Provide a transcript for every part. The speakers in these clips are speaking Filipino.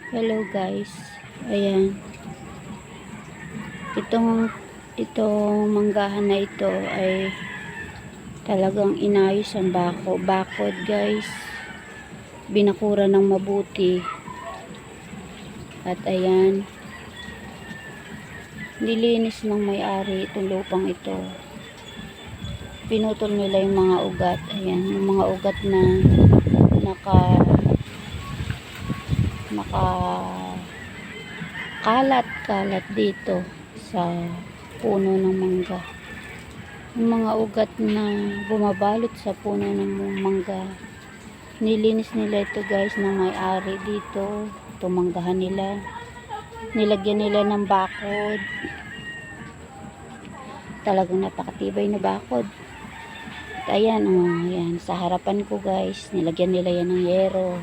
Hello guys. Ayan. Itong manggahan na ito ay talagang inayos ang bakod guys. Binakura ng mabuti. At ayan. Nilinis ng may-ari itong lupang ito. Pinutol nila yung mga ugat. Ayan, yung mga ugat na kalat dito sa puno ng mangga. Yung mga ugat na bumabalot sa puno ng mangga, nilinis nila ito guys ng may-ari dito. Tumanggahan nila, nilagyan nila ng bakod. Talagang napakatibay na bakod. At ayan, ayan, sa harapan ko guys, nilagyan nila yan ng yero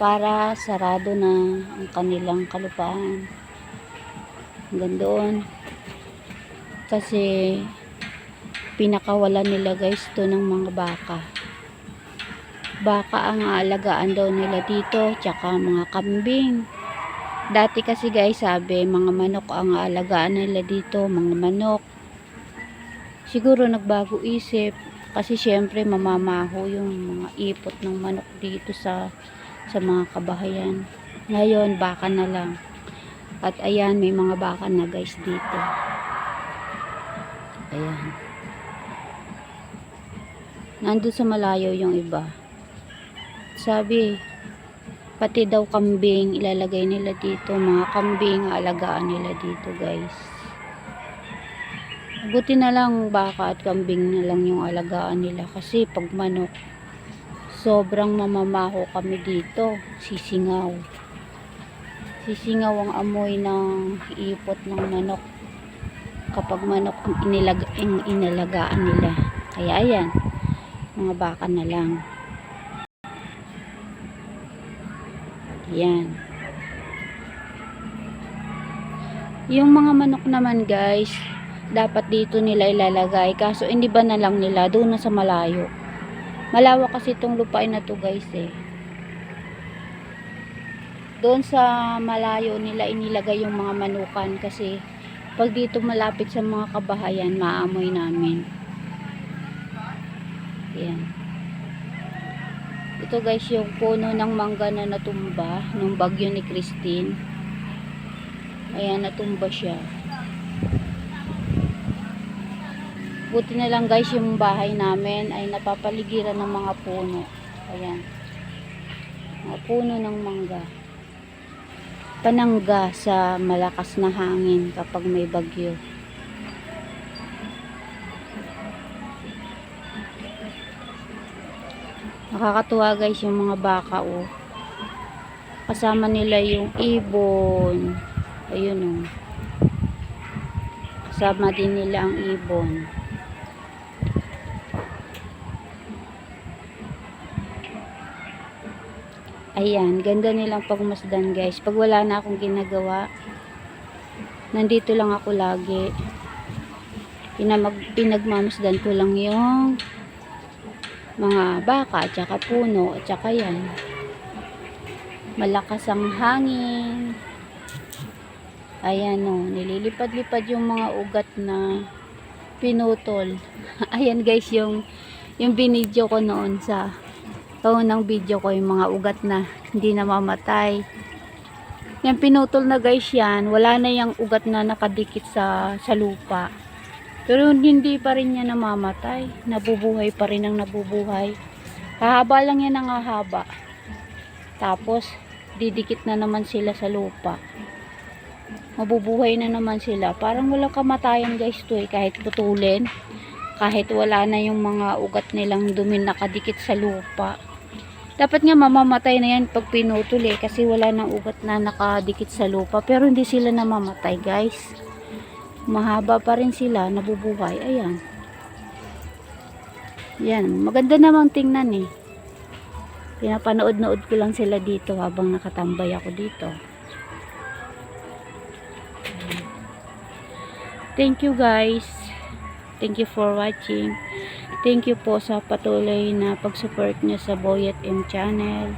para sarado na ang kanilang kalupaan hanggang doon, kasi pinakawalan nila guys to ng mga baka ang aalagaan daw nila dito, tsaka mga kambing. Dati kasi guys, sabi mga manok ang aalagaan nila dito, mga manok. Siguro nagbago isip kasi syempre mamamaho yung mga ipot ng manok dito sa mga kabahayan. Ngayon baka na lang. At ayan, may mga baka na guys dito. Ayan. Nandun sa malayo yung iba. Sabi, pati daw kambing ilalagay nila dito. Mga kambing alagaan nila dito guys. Buti na lang baka at kambing na lang yung alagaan nila. Kasi pag manok, sobrang mamamaho kami dito. Sisingaw ang amoy ng ipot ng manok kapag manok ang inalagaan nila. Kaya ayan, mga baka na lang. Ayan. Yung mga manok naman guys, dapat dito nila ilalagay, kaso hindi ba na lang nila doon na sa malayo. Malawak kasi itong lupain na to guys Doon sa malayo nila inilagay yung mga manukan, kasi pag dito malapit sa mga kabahayan, maamoy namin. Ayan. Ito guys yung puno ng mangga na natumba nung bagyo ni Christine. Ayan, natumba siya. Buti na lang guys, yung bahay namin ay napapaligiran ng mga puno. Ayan. Mga puno ng mangga. Panangga sa malakas na hangin kapag may bagyo. Nakakatuwa guys yung mga baka kasama nila yung ibon. Ayun kasama din nila ang ibon. Ayan, ganda nilang pagmasdan guys. Pag wala na akong ginagawa, nandito lang ako lagi. Pinagmamasdan ko lang yung mga baka at saka puno at saka yan. Malakas ang hangin. Ayan nililipad-lipad yung mga ugat na pinutol. Ayan guys, yung binidyo ko noon sa unang video ko, yung mga ugat na hindi namamatay. Yan, pinutol na guys yan. Wala na yung ugat na nakadikit sa lupa. Pero hindi pa rin yan namamatay. Nabubuhay pa rin ang nabubuhay. Hahaba lang yan ang hahaba. Tapos, didikit na naman sila sa lupa. Mabubuhay na naman sila. Parang walang kamatayan guys to kahit putulin. Kahit wala na yung mga ugat nilang dumi nakadikit sa lupa. Dapat nga mamamatay na yan pag pinutol kasi wala nang ugat na nakadikit sa lupa. Pero hindi sila namamatay guys. Mahaba pa rin sila, nabubuhay. Ayan. Yan, maganda namang tingnan Pinapanood-nood ko lang sila dito habang nakatambay ako dito. Thank you guys. Thank you for watching. Thank you po sa patuloy na pag-support nyo sa Boyet M channel.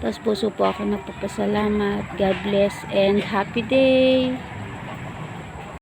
Tapos puso po ako nagpapasalamat. God bless and happy day!